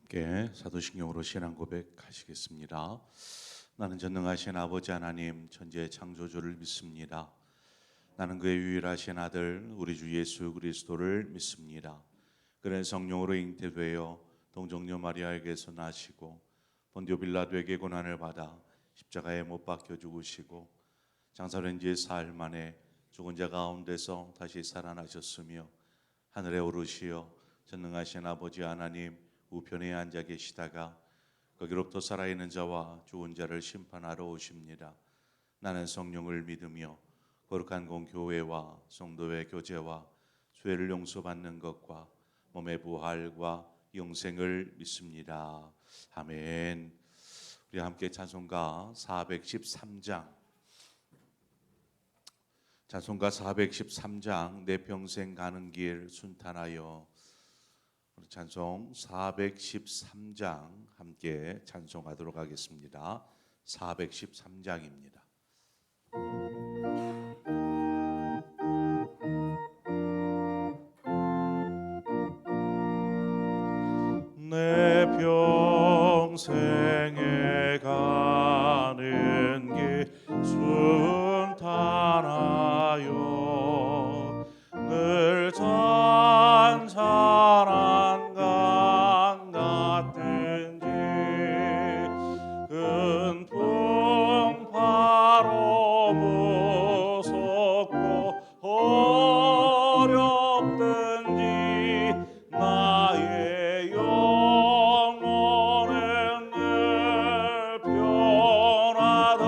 함께 사도신경으로 신앙 고백하시겠습니다. 나는 전능하신 아버지 하나님 천지의 창조주를 믿습니다. 나는 그의 유일하신 아들 우리 주 예수 그리스도를 믿습니다. 그는 성령으로 잉태되어 동정녀 마리아에게서 나시고 본디오 빌라도에게 고난을 받아 십자가에 못 박혀 죽으시고 장사된 지 사흘 만에 죽은 자 가운데서 다시 살아나셨으며 하늘에 오르시어 전능하신 아버지 하나님 우편에 앉아 계시다가 거기로부터 살아있는 자와 죽은 자를 심판하러 오십니다. 나는 성령을 믿으며 거룩한 공교회와 성도의 교제와 죄를 용서받는 것과 몸의 부활과 영생을 믿습니다. 아멘. 우리 함께 찬송가 413장 찬송가 413장 내 평생 가는 길 순탄하여 우리 찬송 413장 함께 찬송하도록 하겠습니다. 413장입니다. 내 평생에 가는 길 순탄하여 늘 잔잔한 강 같은지 큰 풍파로 무섭고 어렵든지 나의 영혼은 늘 변하다.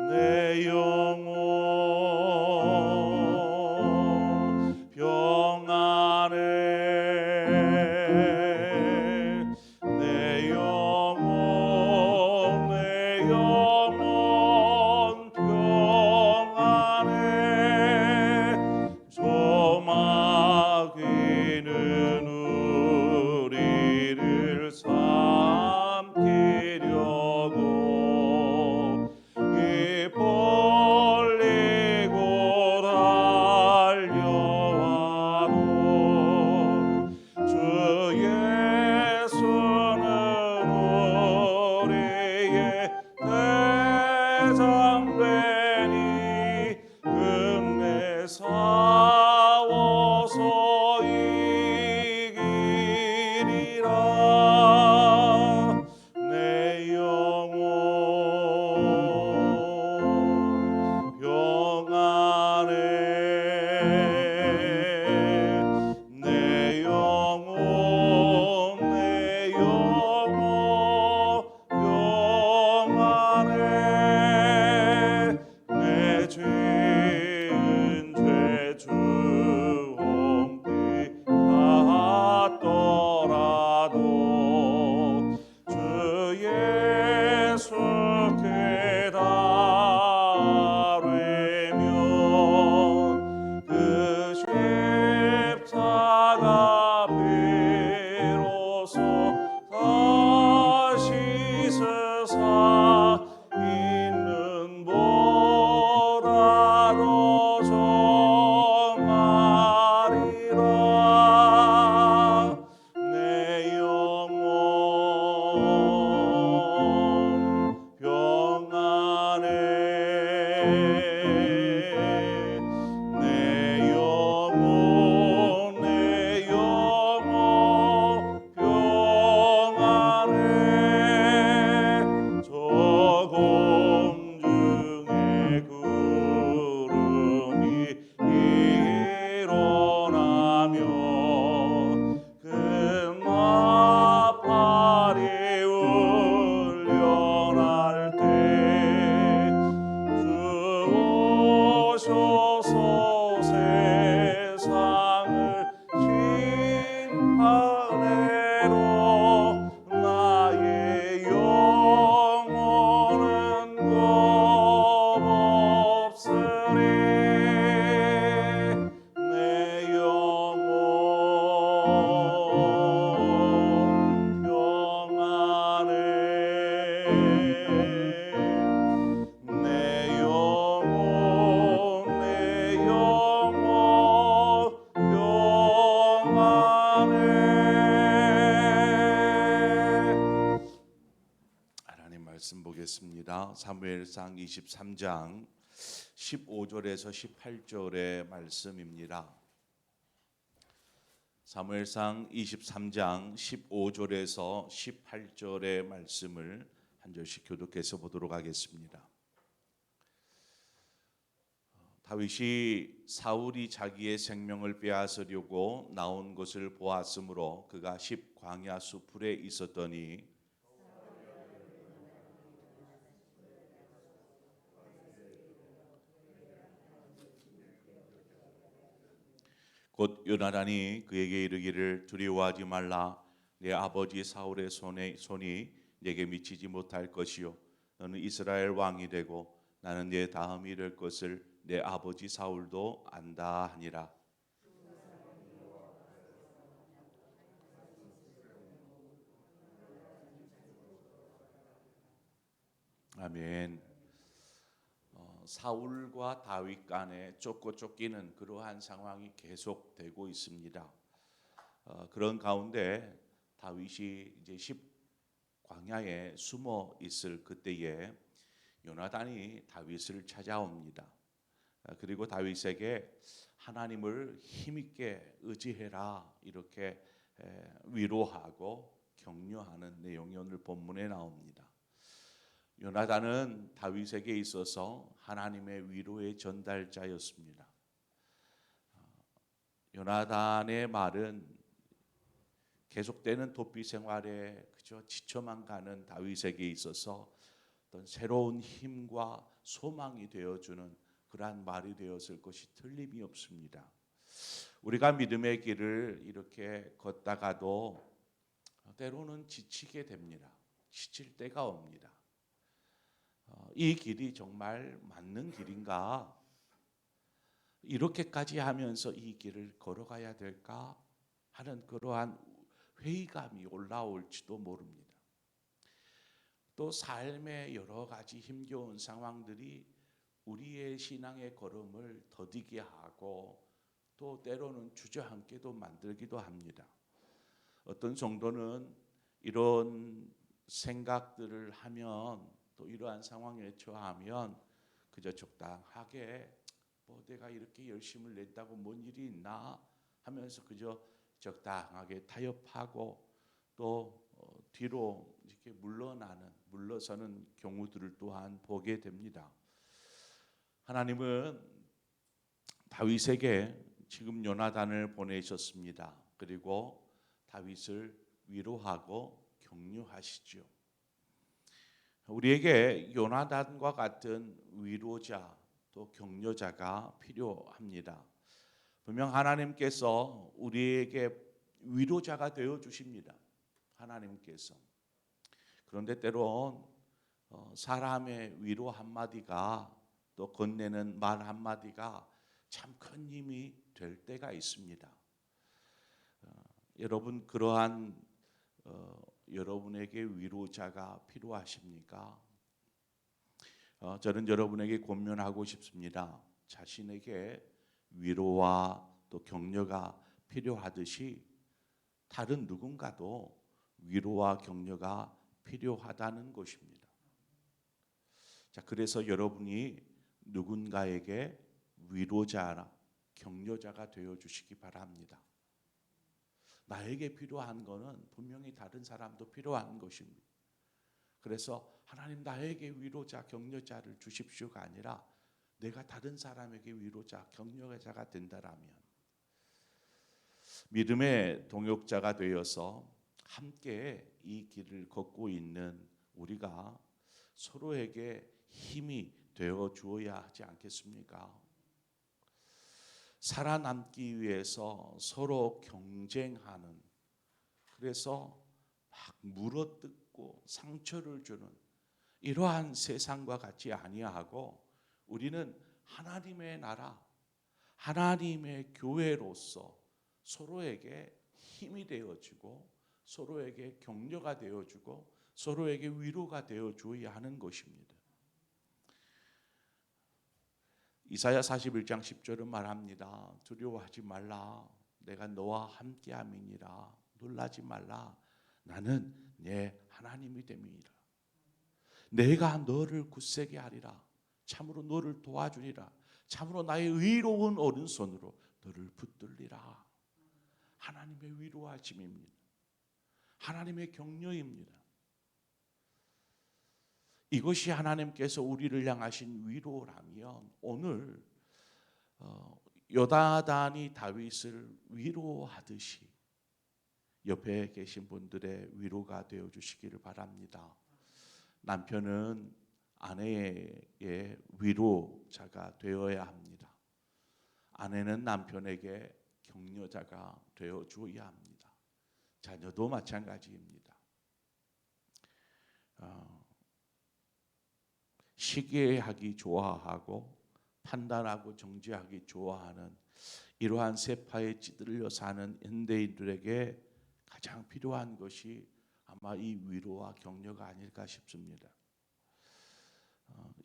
내 영혼 평안해. 내 영혼 평안해. 조마귀는 우리를 삼키려고 입 벌리고 달려와도 주 예수는 우리의 대장되니 끝내 싸워서 이기리라. 내 영혼 평안해. 내 영혼 평안해. 내 죄은 죄주홍빛 같더라도 주 예수께 달으면 그 십자가 비로소 다시 세상 있는 보다도 정하리라. 내 영혼 평안해. 내 영혼 평안해. 저 공중에 구름이 일어나며 큰 나팔이 울려날 때 주 오셔서 세상을 심판하러 나의 영혼은 겁없으리. 내 영혼 평안해. 내 영혼 있습니다. 사무엘상 23장 15절에서 18절의 말씀입니다. 사무엘상 23장 15절에서 18절의 말씀을 한 절씩 교독해서 보도록 하겠습니다. 다윗이 사울이 자기의 생명을 빼앗으려고 나온 것을 보았으므로 그가 십 광야 수풀에 있었더니 곧 요나단이 그에게 이르기를 두려워하지 말라. 내 아버지 사울의 손이 내게 미치지 못할 것이요 너는 이스라엘 왕이 되고 나는 내 다음이 될 것을 내 아버지 사울도 안다 하니라. 아멘. 사울과 다윗 간에 쫓고 쫓기는 그러한 상황이 계속되고 있습니다. 그런 가운데 다윗이 이제 광야에 숨어 있을 그때에 요나단이 다윗을 찾아옵니다. 그리고 다윗에게 하나님을 힘있게 의지해라 이렇게 위로하고 격려하는 내용이 오늘 본문에 나옵니다. 요나단은 다윗에게 있어서 하나님의 위로의 전달자였습니다. 요나단의 말은 계속되는 도피 생활에 그저 지쳐만 가는 다윗에게 있어서 어떤 새로운 힘과 소망이 되어주는 그러한 말이 되었을 것이 틀림이 없습니다. 우리가 믿음의 길을 이렇게 걷다가도 때로는 지치게 됩니다. 지칠 때가 옵니다. 이 길이 정말 맞는 길인가? 이렇게까지 하면서 이 길을 걸어가야 될까? 하는 그러한 회의감이 올라올지도 모릅니다. 또 삶의 여러 가지 힘겨운 상황들이 우리의 신앙의 걸음을 더디게 하고 또 때로는 주저앉게도 만들기도 합니다. 어떤 정도는 이런 생각들을 하면 또 이러한 상황에 처하면 그저 적당하게 내가 이렇게 열심을 냈다고 뭔 일이 있나 하면서 그저 적당하게 타협하고 또 뒤로 이렇게 물러서는 경우들을 또한 보게 됩니다. 하나님은 다윗에게 지금 요나단을 보내셨습니다. 그리고 다윗을 위로하고 격려하시죠. 우리에게 요나단과 같은 위로자 또 격려자가 필요합니다. 분명 하나님께서 우리에게 위로자가 되어 주십니다. 하나님께서. 그런데 때론 사람의 위로 한마디가 또 건네는 말 한마디가 참 큰 힘이 될 때가 있습니다. 여러분 그러한 여러분에게 위로자가 필요하십니까? 저는 여러분에게 권면하고 싶습니다. 자신에게 위로와 또 격려가 필요하듯이 다른 누군가도 위로와 격려가 필요하다는 것입니다. 자, 그래서 여러분이 누군가에게 위로자나 격려자가 되어 주시기 바랍니다. 나에게 필요한 것은 분명히 다른 사람도 필요한 것입니다. 그래서 하나님 나에게 위로자, 격려자를 주십시오가 아니라 내가 다른 사람에게 위로자, 격려자가 된다라면 믿음의 동역자가 되어서 함께 이 길을 걷고 있는 우리가 서로에게 힘이 되어 주어야 하지 않겠습니까? 살아남기 위해서 서로 경쟁하는, 그래서 막 물어뜯고 상처를 주는 이러한 세상과 같이 아니하고 우리는 하나님의 나라, 하나님의 교회로서 서로에게 힘이 되어주고 서로에게 격려가 되어주고 서로에게 위로가 되어줘야 하는 것입니다. 이사야 41장 10절은 말합니다. 두려워하지 말라. 내가 너와 함께함이니라. 놀라지 말라. 나는 내 하나님이 됨이니라. 내가 너를 굳세게 하리라. 참으로 너를 도와주리라. 참으로 나의 의로운 오른손으로 너를 붙들리라. 하나님의 위로하심입니다. 하나님의 격려입니다. 이것이 하나님께서 우리를 향하신 위로라면 오늘 요나단이 다윗을 위로하듯이 옆에 계신 분들의 위로가 되어 주시기를 바랍니다. 남편은 아내의 위로자가 되어야 합니다. 아내는 남편에게 격려자가 되어 주어야 합니다. 자녀도 마찬가지입니다. 시기하기 좋아하고 판단하고 정죄하기 좋아하는 이러한 세파에 찌들려 사는 현대인들에게 가장 필요한 것이 아마 이 위로와 격려가 아닐까 싶습니다.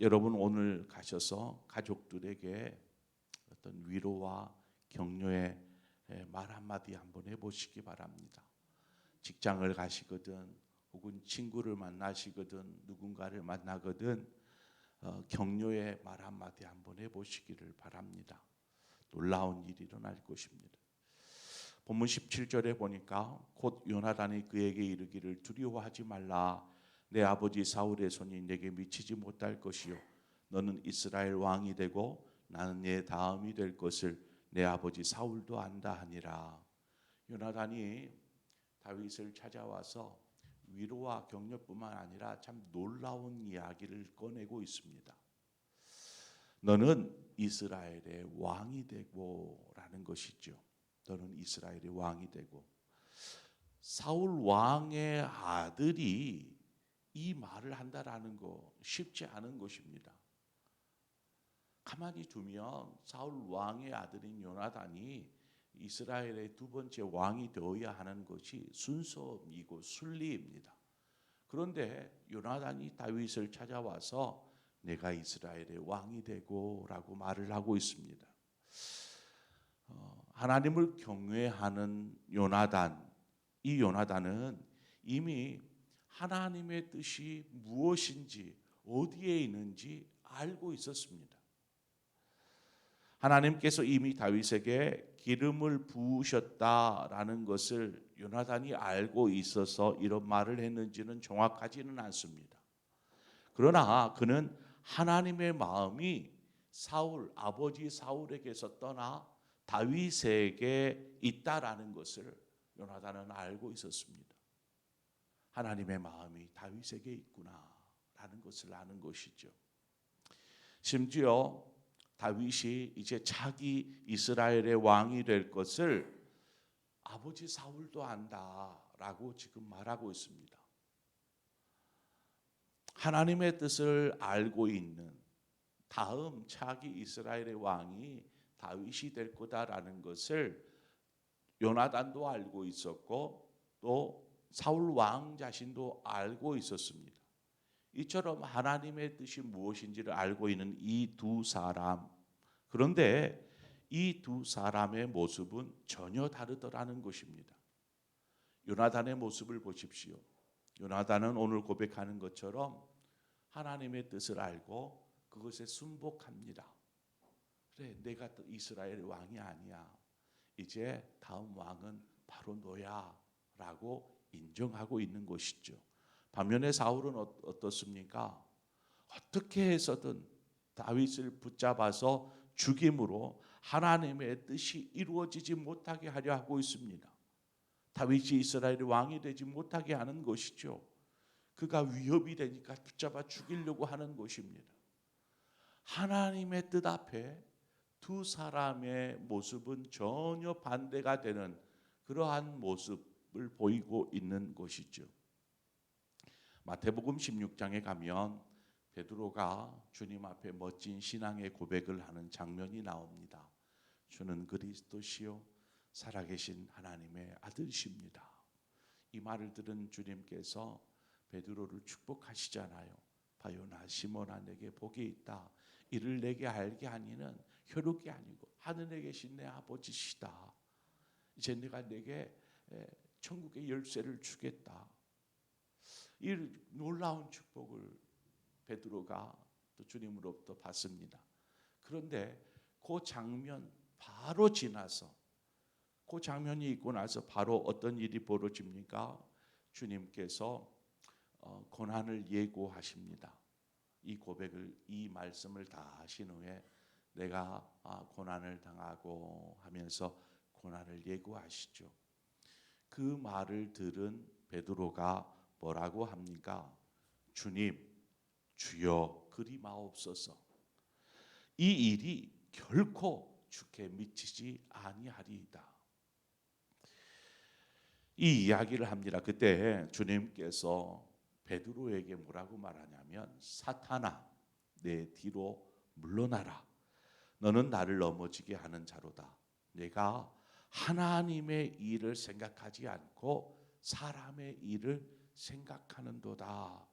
여러분 오늘 가셔서 가족들에게 어떤 위로와 격려의 말 한마디 한번 해보시기 바랍니다. 직장을 가시거든 혹은 친구를 만나시거든 누군가를 만나거든 격려의 말 한마디 한번 해보시기를 바랍니다. 놀라운 일이 일어날 것입니다. 본문 17절에 보니까 곧 요나단이 그에게 이르기를 두려워하지 말라. 내 아버지 사울의 손이 내게 미치지 못할 것이요 너는 이스라엘 왕이 되고 나는 내 다음이 될 것을 내 아버지 사울도 안다 하니라. 요나단이 다윗을 찾아와서 위로와 격려뿐만 아니라 참 놀라운 이야기를 꺼내고 있습니다. 너는 이스라엘의 왕이 되고라는 것이죠. 너는 이스라엘의 왕이 되고. 사울 왕의 아들이 이 말을 한다라는 거 쉽지 않은 것입니다. 가만히 두면 사울 왕의 아들인 요나단이 이스라엘의 두 번째 왕이 되어야 하는 것이 순서이고 순리입니다. 그런데 요나단이 다윗을 찾아와서 내가 이스라엘의 왕이 되고라고 말을 하고 있습니다. 하나님을 경외하는 요나단, 이 요나단은 이미 하나님의 뜻이 무엇인지 어디에 있는지 알고 있었습니다. 하나님께서 이미 다윗에게 기름을 부으셨다라는 것을 요나단이 알고 있어서 이런 말을 했는지는 정확하지는 않습니다. 그러나 그는 하나님의 마음이 아버지 사울에게서 떠나 다윗에게 있다라는 것을 요나단은 알고 있었습니다. 하나님의 마음이 다윗에게 있구나라는 것을 아는 것이죠. 심지어 다윗이 이제 자기 이스라엘의 왕이 될 것을 아버지 사울도 안다라고 지금 말하고 있습니다. 하나님의 뜻을 알고 있는 다음 차기 이스라엘의 왕이 다윗이 될 거다라는 것을 요나단도 알고 있었고 또 사울 왕 자신도 알고 있었습니다. 이처럼 하나님의 뜻이 무엇인지를 알고 있는 이 두 사람, 그런데 이 두 사람의 모습은 전혀 다르더라는 것입니다. 요나단의 모습을 보십시오. 요나단은 오늘 고백하는 것처럼 하나님의 뜻을 알고 그것에 순복합니다. 그래, 내가 이스라엘의 왕이 아니야. 이제 다음 왕은 바로 너야 라고 인정하고 있는 것이죠. 반면에 사울은 어떻습니까? 어떻게 해서든 다윗을 붙잡아서 죽임으로 하나님의 뜻이 이루어지지 못하게 하려 하고 있습니다. 다윗이 이스라엘의 왕이 되지 못하게 하는 것이죠. 그가 위협이 되니까 붙잡아 죽이려고 하는 것입니다. 하나님의 뜻 앞에 두 사람의 모습은 전혀 반대가 되는 그러한 모습을 보이고 있는 것이죠. 마태복음 16장에 가면 베드로가 주님 앞에 멋진 신앙의 고백을 하는 장면이 나옵니다. 주는 그리스도시요 살아계신 하나님의 아들이십니다. 이 말을 들은 주님께서 베드로를 축복하시잖아요. 바요나 시몬아 내게 복이 있다. 이를 내게 알게 하니는 혈육이 아니고 하늘에 계신 내 아버지시다. 이제 내가 내게 천국의 열쇠를 주겠다. 이 놀라운 축복을 베드로가 또 주님으로부터 받습니다. 그런데 그 장면 바로 지나서 그 장면이 있고 나서 바로 어떤 일이 벌어집니까? 주님께서 고난을 예고하십니다. 이 고백을, 이 말씀을 다 하신 후에 내가 고난을 당하고 하면서 고난을 예고하시죠. 그 말을 들은 베드로가 뭐라고 합니까? 주님, 주여 그리 마옵소서. 이 일이 결코 주께 미치지 아니하리이다. 이 이야기를 합니다. 그때 주님께서 베드로에게 뭐라고 말하냐면, 사탄아, 내 뒤로 물러나라. 너는 나를 넘어지게 하는 자로다. 내가 하나님의 일을 생각하지 않고 사람의 일을 생각하는도다.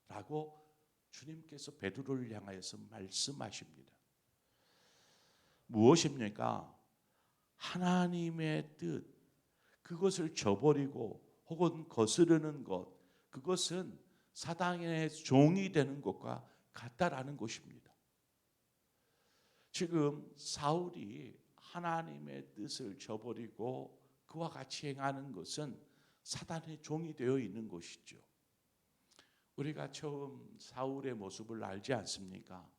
라고 주님께서 베드로를 향하여서 말씀하십니다. 무엇입니까? 하나님의 뜻, 그것을 저버리고 혹은 거스르는 것, 그것은 사단의 종이 되는 것과 같다라는 것입니다. 지금 사울이 하나님의 뜻을 저버리고 그와 같이 행하는 것은 사단의 종이 되어 있는 것이죠. 우리가 처음 사울의 모습을 알지 않습니까?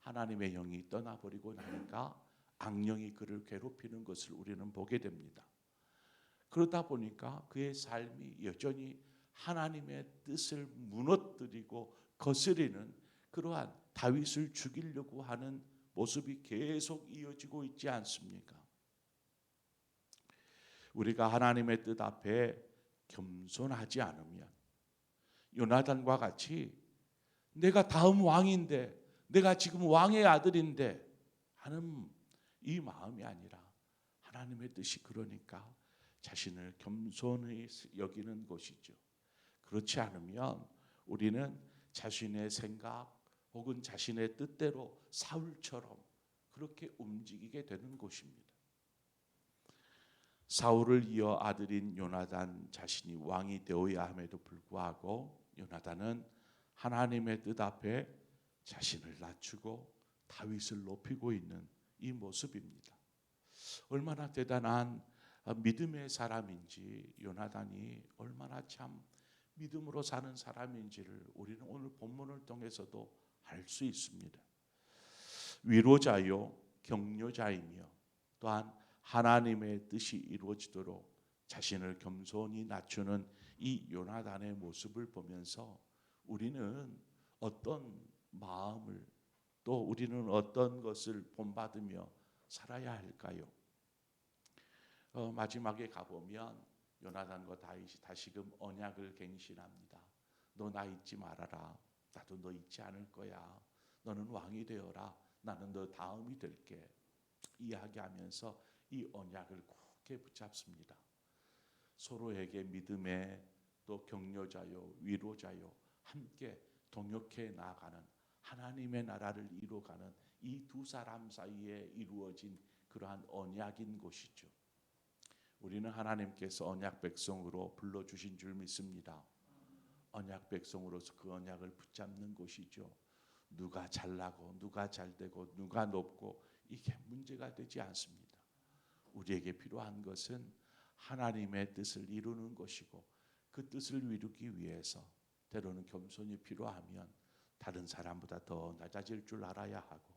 하나님의 영이 떠나버리고 나니까 악령이 그를 괴롭히는 것을 우리는 보게 됩니다. 그러다 보니까 그의 삶이 여전히 하나님의 뜻을 무너뜨리고 거스리는 그러한 다윗을 죽이려고 하는 모습이 계속 이어지고 있지 않습니까? 우리가 하나님의 뜻 앞에 겸손하지 않으면 요나단과 같이 내가 다음 왕인데, 내가 지금 왕의 아들인데 하는 이 마음이 아니라 하나님의 뜻이 그러니까 자신을 겸손히 여기는 것이죠. 그렇지 않으면 우리는 자신의 생각 혹은 자신의 뜻대로 사울처럼 그렇게 움직이게 되는 것입니다. 사울을 이어 아들인 요나단 자신이 왕이 되어야 함에도 불구하고 요나단은 하나님의 뜻 앞에 자신을 낮추고 다윗을 높이고 있는 이 모습입니다. 얼마나 대단한 믿음의 사람인지, 요나단이 얼마나 참 믿음으로 사는 사람인지를 우리는 오늘 본문을 통해서도 알 수 있습니다. 위로자요 격려자이며 또한 하나님의 뜻이 이루어지도록 자신을 겸손히 낮추는 이 요나단의 모습을 보면서 우리는 어떤 마음을, 또 우리는 어떤 것을 본받으며 살아야 할까요? 마지막에 가보면 요나단과 다윗이 다시금 언약을 갱신합니다. 너 나 잊지 말아라. 나도 너 잊지 않을 거야. 너는 왕이 되어라. 나는 너 다음이 될게. 이야기하면서 이 언약을 굳게 붙잡습니다. 서로에게 믿음의 또 격려자요 위로자요 함께 동역해 나아가는 하나님의 나라를 이루어가는 이 두 사람 사이에 이루어진 그러한 언약인 것이죠. 우리는 하나님께서 언약 백성으로 불러주신 줄 믿습니다. 언약 백성으로서 그 언약을 붙잡는 것이죠. 누가 잘나고 누가 잘되고 누가 높고 이게 문제가 되지 않습니다. 우리에게 필요한 것은 하나님의 뜻을 이루는 것이고 그 뜻을 이루기 위해서 때로는 겸손이 필요하면 다른 사람보다 더 낮아질 줄 알아야 하고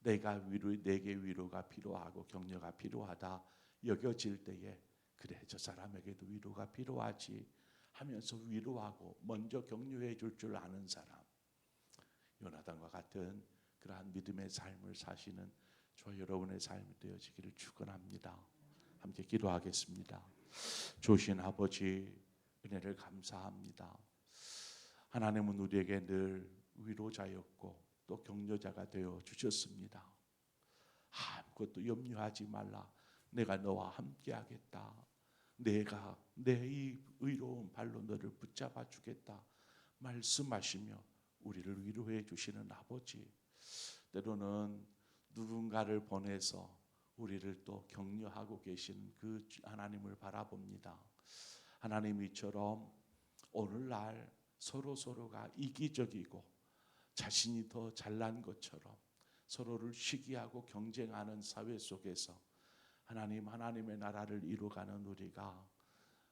내게 위로가 필요하고 격려가 필요하다 여겨질 때에 그래 저 사람에게도 위로가 필요하지 하면서 위로하고 먼저 격려해 줄 아는 사람, 요나단과 같은 그러한 믿음의 삶을 사시는 저 여러분의 삶이 되어지기를 축원합니다. 함께 기도하겠습니다. 좋으신 아버지 은혜를 감사합니다. 하나님은 우리에게 늘 위로자였고 또 격려자가 되어 주셨습니다. 아무것도 염려하지 말라. 내가 너와 함께하겠다. 내가 내 이 의로운 발로 너를 붙잡아 주겠다 말씀하시며 우리를 위로해 주시는 아버지, 때로는 누군가를 보내서 우리를 또 격려하고 계신 그 하나님을 바라봅니다. 하나님 이처럼 오늘날 서로가 이기적이고 자신이 더 잘난 것처럼 서로를 시기하고 경쟁하는 사회 속에서 하나님의 나라를 이루어가는 우리가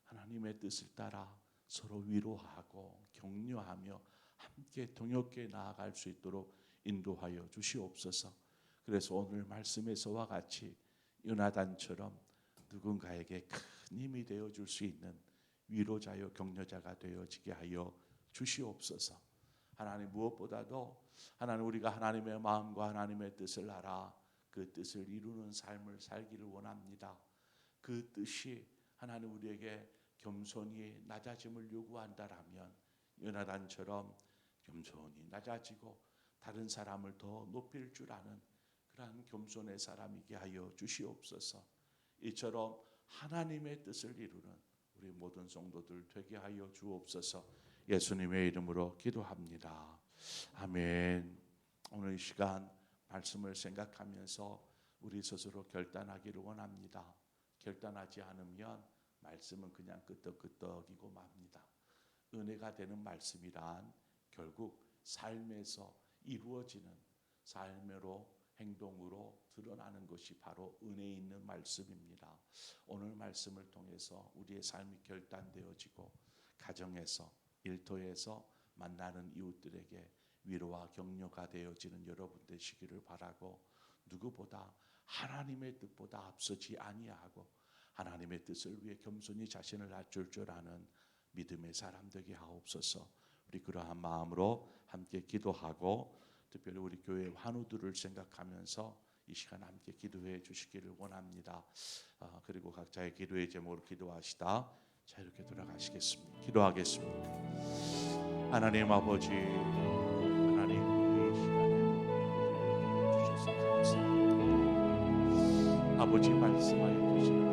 하나님의 뜻을 따라 서로 위로하고 격려하며 함께 동역해 나아갈 수 있도록 인도하여 주시옵소서. 그래서 오늘 말씀에서와 같이 요나단처럼 누군가에게 큰 힘이 되어줄 수 있는 위로자요 격려자가 되어지게 하여 주시옵소서. 하나님, 무엇보다도 하나님, 우리가 하나님의 마음과 하나님의 뜻을 알아 그 뜻을 이루는 삶을 살기를 원합니다. 그 뜻이 하나님 우리에게 겸손히 낮아짐을 요구한다라면 요나단처럼 겸손히 낮아지고 다른 사람을 더 높일 줄 아는 그러한 겸손의 사람이게 하여 주시옵소서. 이처럼 하나님의 뜻을 이루는 우리 모든 성도들 되게 하여 주옵소서. 예수님의 이름으로 기도합니다. 아멘. 오늘 이 시간 말씀을 생각하면서 우리 스스로 결단하기를 원합니다. 결단하지 않으면 말씀은 그냥 끄떡끄떡이고 맙니다. 은혜가 되는 말씀이란 결국 삶에서 이루어지는 삶으로 행동으로 드러나는 것이 바로 은혜 있는 말씀입니다. 오늘 말씀을 통해서 우리의 삶이 결단되어지고 가정에서 일터에서 만나는 이웃들에게 위로와 격려가 되어지는 여러분 되시기를 바라고, 누구보다 하나님의 뜻보다 앞서지 아니하고 하나님의 뜻을 위해 겸손히 자신을 낮출 줄 아는 믿음의 사람 되게 하옵소서. 우리 그러한 마음으로 함께 기도하고 특별히 우리 교회 환우들을 생각하면서 이 시간 함께 기도해 주시기를 원합니다. 그리고 각자의 기도의 제목으로 기도하시다 자 이렇게 돌아가시겠습니다. 기도하겠습니다. 하나님 아버지, 하나님 이 시간에 주셔서 감사합니다. 아버지 말씀하여 주시는